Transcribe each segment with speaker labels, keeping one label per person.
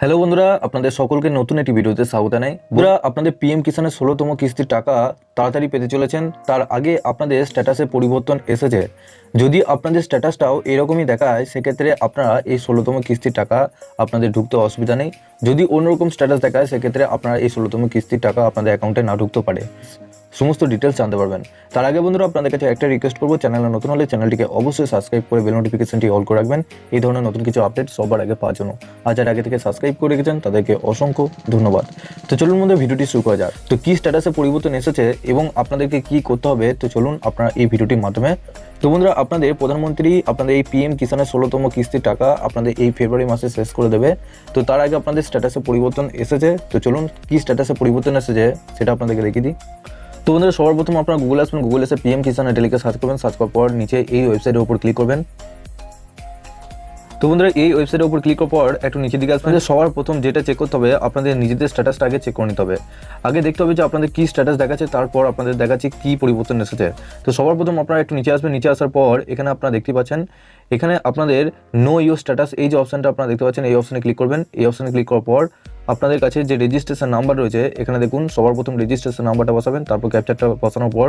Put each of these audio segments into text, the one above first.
Speaker 1: Hello বন্ধুরা, আপনাদের সকলকে নতুন একটি ভিডিওতে স্বাগত জানাই। বন্ধুরা, আপনাদের পিএম কিষানের 16তম কিস্তির টাকা তাড়াতাড়ি পেতে চলেছেন। তার আগে আপনাদের স্ট্যাটাসে পরিবর্তন এসেছে। যদি আপনাদের স্ট্যাটাসটাও এরকমই দেখায়, সেক্ষেত্রে আপনারা এই 16তম কিস্তির টাকা আপনাদের ঢুকতে অসুবিধা নেই। যদি অন্যরকম স্ট্যাটাস দেখায়, সেক্ষেত্রে আপনারা এই 16তম কিস্তির টাকা আপনাদের অ্যাকাউন্টে না ঢুকতে পারে। সমস্ত ডিটেলস জানতে পারবেন। তার আগে বন্ধুরা, আপনাদের কাছে একটা রিকোয়েস্ট করবো, চ্যানেলে নতুন হলে চ্যানেলটিকে অবশ্যই সাবস্ক্রাইব করে বেল নোটিফিকেশনটি অল করে রাখবেন এই ধরনের নতুন কিছু আপডেট সবার আগে পাওয়ার জন্য। আর যারা আগে থেকে সাবস্ক্রাইব করে রেখেছেন তাদেরকে অসংখ্য ধন্যবাদ। তো চলুন বন্ধু, ভিডিওটি শুরু করা যাক। তো কি স্ট্যাটাসে পরিবর্তন এসেছে এবং আপনাদেরকে কি করতে হবে, তো চলুন আপনারা এই ভিডিওটির মাধ্যমে। তো বন্ধুরা, আপনাদের প্রধানমন্ত্রী আপনাদের এই পিএম কিষানের 16তম কিস্তির টাকা আপনাদের এই ফেব্রুয়ারি মাসে শেষ করে দেবে। তো তার আগে আপনাদের স্ট্যাটাসে পরিবর্তন এসেছে। তো চলুন কি স্ট্যাটাসে পরিবর্তন এসেছে সেটা আপনাদেরকে দেখিয়ে দিই। তো বন্ধুরা, সবার প্রথম আপনারা গুগলে আসবেন। গুগলে এসে পিএম কিষান এটা লিখে সার্চ করবেন। সার্চ করার পর নিচে এই ওয়েবসাইটের উপর ক্লিক করবেন। তো বন্ধুরা, এই ওয়েবসাইটের উপর ক্লিক করার পর একটু নিচের দিকে আসবেন। সবার প্রথম যেটা চেক করতে হবে, আপনাদের নিজেদের স্ট্যাটাসটা আগে চেক করে নিতে হবে। আগে দেখতে হবে যে আপনাদের কি স্ট্যাটাস দেখাচ্ছে, তারপর আপনাদের দেখাচ্ছে কি পরিবর্তন এসেছে। তো সবার প্রথম আপনারা একটু নিচে আসবেন। নিচে আসার পর এখানে আপনারা দেখতে পাচ্ছেন, এখানে আপনাদের নো ইউর স্ট্যাটাস এই যে অপশনটা আপনারা দেখতে পাচ্ছেন, এই অপশনে ক্লিক করবেন। এই অপশনে ক্লিক করার পর আপনাদের কাছে যে রেজিস্ট্রেশন নাম্বার রয়েছে, এখানে দেখুন সবার প্রথম রেজিস্ট্রেশন নাম্বারটা বসাবেন। তারপর ক্যাপচারটা বসানোর পর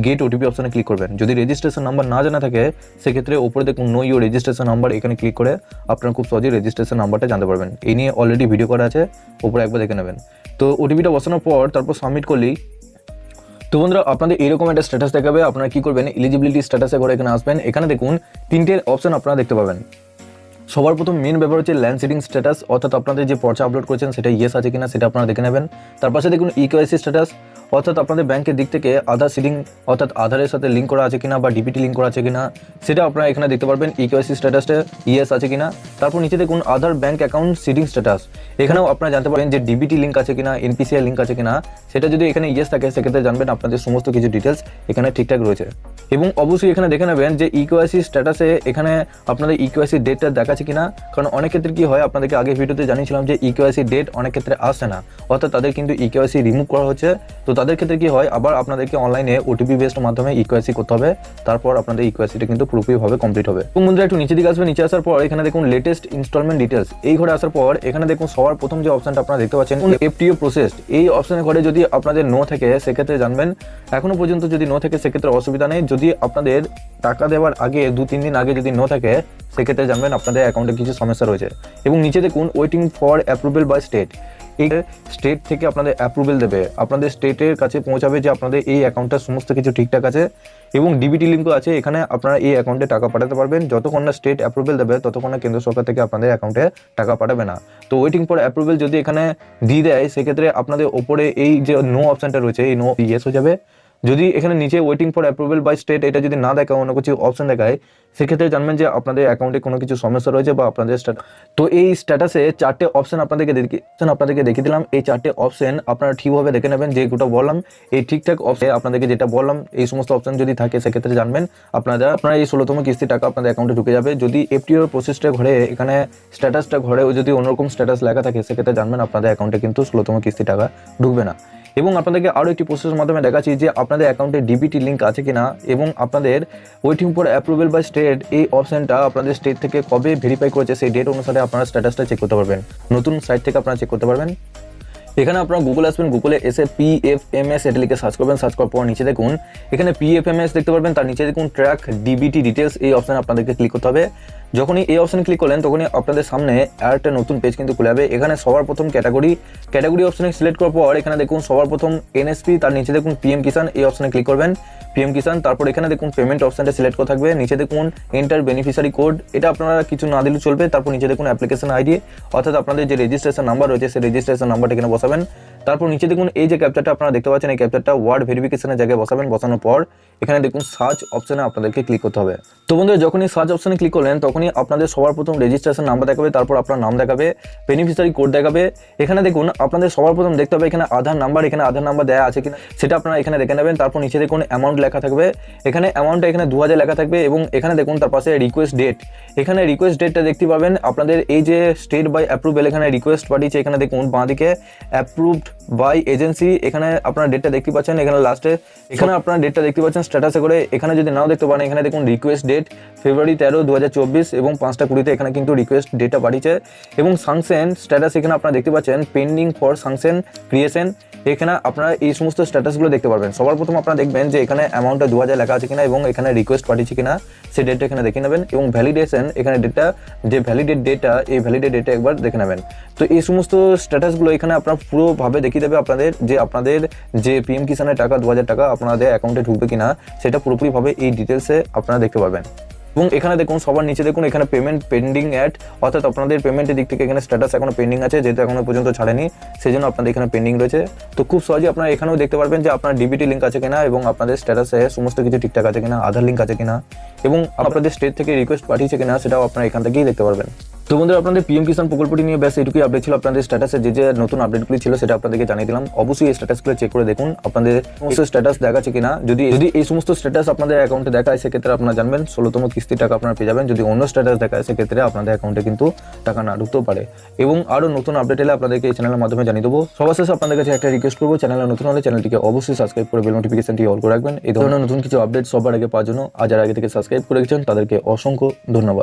Speaker 1: গেট ওটিপি অপশনে ক্লিক করবেন। যদি রেজিস্ট্রেশন নাম্বার না জানা থাকে, সেক্ষেত্রে উপরে দেখুন নো ইউর রেজিস্ট্রেশন নাম্বার, এখানে ক্লিক করে আপনারা খুব সহজেই রেজিস্ট্রেশন নাম্বারটা জানতে পারবেন। এই নিয়ে অলরেডি ভিডিও করা আছে, উপরে একবার দেখে নেবেন। তো ওটিপিটা বসানোর পর তারপর সাবমিট করলেই, তো বন্ধুরা, আপনাদের এরকম একটা স্ট্যাটাস দেখাবে। আপনারা কি করবেন, এলিজিবিলিটি স্ট্যাটাসে ঘরে এখানে আসবেন। এখানে দেখুন তিনটে অপশন আপনারা দেখতে পাবেন। সবার প্রথম মেন ব্যাপার হচ্ছে ল্যান্ড সিডিং স্ট্যাটাস, অর্থাৎ আপনাদের যে পর্চা আপলোড করেছেন সেটা ইয়েস আছে কিনা সেটা আপনারা দেখে নেবেন। তার পাশে দেখুন ইকেওয়াইসি স্ট্যাটাস, অর্থাৎ আপনাদের ব্যাংকের দিক থেকে আধার সিডিং, অর্থাৎ আধারের সাথে লিঙ্ক করা আছে কিনা বা ডিপিটি লিঙ্ক করা আছে কিনা সেটা আপনারা এখানে দেখতে পারবেন। ইকেওয়াইসি স্ট্যাটাসটা ইয়েস আছে কিনা। তারপর নিচে দেখুন আধার ব্যাংক অ্যাকাউন্ট সিডিং স্ট্যাটাস, এখানেও আপনারা জানতে পারবেন যে ডিবিটি লিঙ্ক আছে কিনা, এনপিসিআই লিঙ্ক আছে কিনা। সেটা যদি এখানে ইয়েস থাকে, সেক্ষেত্রে জানবেন আপনাদের সমস্ত কিছু ডিটেলস এখানে ঠিকঠাক রয়েছে। এবং অবশ্যই এখানে দেখে নেবেন যে ইকেওয়াইসি স্ট্যাটাসে এখানে আপনাদের ইকেওয়াইসি ডেটটা দেখাচ্ছে কিনা। কারণ অনেক ক্ষেত্রে কি হয়, আপনাদেরকে আগে ভিডিওতে জানিয়েছিলাম যে ইকেওয়াইসি ডেট অনেক ক্ষেত্রে আসছে না, অর্থাৎ তাদের কিন্তু ইকেওয়াইসি রিমুভ করা হচ্ছে। তো তাদের ক্ষেত্রে কি হয়, আবার আপনাদেরকে অনলাইনে ওটিপি বেসড মাধ্যমে ইকেওয়াইসি করতে হবে। তারপর আপনাদের ইকেওয়াইসিটা কিন্তু পুরোপুরিভাবে কমপ্লিট হবে। এবং বন্ধুরা, একটু নিচে দিকে আসবে। নিচে আসার পর এখানে দেখুন লেটেস্ট ইনস্টলমেন্ট ডিটেলস, এই ঘরে আসার পর এখানে দেখুন সবার প্রথম যে অপশনটা আপনারা দেখতে পাচ্ছেন এফটিও প্রসেসড, এই অপশনের ঘরে যদি আপনাদের নো থাকে, সেক্ষেত্রে জানবেন এখনো পর্যন্ত যদি নো থাকে সেক্ষেত্রে অসুবিধা নেই। যদি আপনাদের টাকা দেওয়ার আগে 2-3 দিন আগে যদি নো থাকে, সেক্ষেত্রে জানবেন আপনাদের অ্যাকাউন্টে কিছু সমস্যা রয়েছে। এবং নিচে দেখুন waiting for approval by state, এই স্টেট থেকে আপনাদের অ্যাপ্রুভেল দেবে, আপনাদের স্টেটের কাছে পৌঁছাবে যে আপনাদের এই অ্যাকাউন্টটা সমস্ত কিছু ঠিকঠাক আছে। এবং ডিবিটি লিঙ্কও আছে, এখানে আপনারা এই অ্যাকাউন্টে টাকা পাঠাতে পারবেন। যতক্ষণ না স্টেট অ্যাপ্রুভেল দেবে, ততক্ষণ না কেন্দ্র সরকার থেকে আপনাদের অ্যাকাউন্টে টাকা পাঠাবে না। তো ওয়েটিং ফর অ্যাপ্রুভেল যদি এখানে দিয়ে দেয়, সেক্ষেত্রে আপনাদের ওপরে এই যে নো অপশনটা রয়েছে, এই নো ইয়েস হয়ে যাবে। যদি এখানে নিচে waiting for approval by state এটা যদি না দেখায়, অন্য কিছু অপশন দেখায়, সেক্ষেত্রে জানবেন যে আপনাদের অ্যাকাউন্টে কোনো কিছু সমস্যা রয়েছে বা আপনাদের তো এই স্ট্যাটাসে 4টে অপশন আপনাদেরকে দেখিয়ে দিলাম। এই 4টে অপশন আপনারা ঠিকভাবে দেখে নেবেন। যে গোটা বললাম এই ঠিকঠাক অপশন আপনাদেরকে যেটা বললাম, এই সমস্ত অপশন যদি থাকে, সেক্ষেত্রে জানবেন আপনারা এই 16তম কিস্তির টাকা আপনাদের অ্যাকাউন্টে ঢুকে যাবে। যদি এফটিও প্রসেসটা ঘরে এখানে স্ট্যাটাসটা ঘরে যদি অন্যরকম স্ট্যাটাস লেখা থাকে, সেক্ষেত্রে জানবেন আপনাদের অ্যাকাউন্টে কিন্তু 16তম কিস্তির টাকা ঢুকবে না। এবং আপনাদেরকে আরও একটি প্রসেসের মাধ্যমে দেখাচ্ছি যে আপনাদের অ্যাকাউন্টে ডিবিটি লিঙ্ক আছে কিনা এবং আপনাদের waiting for approval by state এই অপশনটা আপনাদের স্টেট থেকে কবে ভেরিফাই করেছে, সেই ডেট অনুসারে আপনারা স্ট্যাটাসটা চেক করতে পারবেন। নতুন সাইট থেকে আপনারা চেক করতে পারবেন। এখানে আপনারা গুগলে আসবেন। গুগলে এসে পিএফএমএস এটা লিখে সার্চ করবেন। সার্চ করার পর নিচে দেখুন এখানে পিএফএমএস দেখতে পারবেন। তার নিচে দেখুন ট্র্যাক ডিবিটি ডিটেলস, এই অপশানে আপনাদেরকে ক্লিক করতে হবে। যখনই এই অপশানে ক্লিক করলেন, তখনই আপনাদের সামনে আর একটা নতুন পেজ কিন্তু খুলে যাবে। এখানে সবার প্রথম ক্যাটাগরি অপশানে সিলেক্ট করার পর এখানে দেখুন সবার প্রথম এনএসপি, তার নিচে দেখুন পিএম কিষান, এই অপশানে ক্লিক করবেন। পিএম কিষান, তারপর এখানে দেখুন পেমেন্ট অপশানটা সিলেক্ট করা থাকবে। নিচে দেখুন এন্টার বেনিফিশিয়ারি কোড, এটা আপনারা কিছু না দিলেও চলবে। তারপর নিচে দেখুন অ্যাপ্লিকেশন আইডি, অর্থাৎ আপনাদের যে রেজিস্ট্রেশন নাম্বার রয়েছে, সেই রেজিস্ট্রেশন নাম্বারটা এখানে বসাবেন। তারপর নিচে দেখুন এই যে ক্যাপচারটা আপনারা দেখতে পাচ্ছেন, এই ক্যাপচারটা ওয়ার্ড ভেরিফিকেশনের জায়গায় বসাবেন। বসানোর পর এখানে দেখুন সার্চ অপশনে আপনাদেরকে ক্লিক করতে হবে। তো বন্ধুরা, যখনই সার্চ অপশনে ক্লিক করলেন, তখনই আপনাদের সবার প্রথম রেজিস্ট্রেশন নাম্বার দেখাবে, তারপর আপনার নাম দেখাবে, বেনিফিশিয়ারি কোড দেখাবে। এখানে দেখুন আপনাদের সবার প্রথম দেখতে হবে এখানে আধার নাম্বার, এখানে আধার নাম্বার দেওয়া আছে কিনা সেটা আপনারা এখানে দেখে নেবেন। তারপর নিচে দেখুন অ্যামাউন্ট লেখা থাকবে, এখানে অ্যামাউন্টটা এখানে 2000 লেখা থাকবে। এবং এখানে দেখুন তার পাশে রিকোয়েস্ট ডেট, এখানে রিকোয়েস্ট ডেটটা দেখতে পাবেন। আপনাদের এই যে স্টেট বাই অ্যাপ্রুভেল এখানে রিকোয়েস্ট পাঠিয়েছে, এখানে দেখুন বাঁ দিকে অ্যাপ্রুভড বাই এজেন্সি, এখানে আপনারা ডেটটা দেখতে পাচ্ছেন, এখানে লাস্টে এখানে আপনারা ডেটটা দেখতে পাচ্ছেন স্ট্যাটাসে করে। এখানে যদি নাও দেখতে পারেন, এখানে দেখুন রিকোয়েস্ট ডেট ফেব্রুয়ারি 13, 2024 এবং 5টা 20-তে এখানে কিন্তু রিকোয়েস্ট ডেটটা বাড়িয়েছে। এবং সাংশন স্ট্যাটাস এখানে আপনারা দেখতে পাচ্ছেন পেন্ডিং ফর সাংশন ক্রিয়েশন। এখানে আপনারা এই সমস্ত স্ট্যাটাসগুলো দেখতে পারবেন। সবার প্রথম আপনারা দেখবেন যে এখানে অ্যামাউন্টটা 2000 লেখা আছে কিনা এবং এখানে রিকোয়েস্ট পাঠিয়েছে কিনা সেই ডেটটা এখানে দেখে নেবেন। এবং ভ্যালিডেশন এখানে ডেটটা যে ভ্যালিডেট ডেটা, এই ভ্যালিডেট ডেটা একবার দেখে নেবেন। তো এই সমস্ত স্ট্যাটাসগুলো এখানে আপনার পুরোভাবে দেখিয়ে দেবে আপনাদের যে পিএম কিষানের টাকা 2000 টাকা আপনাদের অ্যাকাউন্টে ঢুকবে কিনা, সেটা পুরোপুরিভাবে এই ডিটেলসে আপনারা দেখতে পারবেন। এবং এখানে দেখুন সবার নিচে দেখুন এখানে পেমেন্ট পেন্ডিং অ্যাট, অর্থাৎ আপনাদের পেমেন্টের দিক থেকে এখানে স্ট্যাটাস এখনো পেন্ডিং আছে, যেহেতু এখনো পর্যন্ত ছাড়েনি সেই জন্য আপনাদের এখানে পেন্ডিং রয়েছে। তো খুব সহজেই আপনারা এখানেও দেখতে পারবেন যে আপনার ডিবিটি লিঙ্ক আছে কিনা এবং আপনাদের স্ট্যাটাসে সমস্ত কিছু ঠিকঠাক আছে কিনা, আধার লিঙ্ক আছে কিনা এবং আপনাদের স্টেট থেকে রিকোয়েস্ট পাঠিয়েছে কিনা সেটাও আপনারা এখান থেকেই দেখতে পারবেন। তো বন্ধুরা, আপনাদের পিএম কিষাণ প্রকল্পটি নিয়ে ব্যাস এটুকুই আপডেট ছিল। আপনাদের স্ট্যাটাসে যে নতুন আপডেটগুলি ছিল সেটা আপনাদেরকে জানিয়ে দিলাম। অবশ্যই এই স্ট্যাটাসগুলো চেক করে দেখুন আপনাদের সমস্ত স্ট্যাটাস দেখাচ্ছে কিনা। যদি এই সমস্ত স্ট্যাটাস আপনাদের অ্যাকাউন্টে দেখায় সেক্ষেত্রে আপনারা জানবেন 16তম কিস্তির টাকা আপনারা পেয়ে যাবেন। যদি অন্য স্ট্যাটাস দেখায় সেক্ষেত্রে আপনাদের অ্যাকাউন্টে কিন্তু টাকা না ঢুকতেও পারে। এবং আরও নতুন আপডেট এলে আপনাদেরকে এই চ্যানেলের মাধ্যমে জানিয়ে দেবো। সবার শেষে আপনাদের কাছে একটা রিকোয়েস্ট করবো, চ্যানেলে নতুন হলে চ্যানেলটিকে অবশ্যই সাবস্ক্রাইব করে বেল নোটিফিকেশনটি অল করে রাখবেন। এই ধরনের নতুন কিছু আপডেট সবার আগে পাওয়ার জন্য। আর যারা আগে থেকে সাবস্ক্রাইব করে রেখেছেন তাদেরকে অসংখ্য ধন্যবাদ।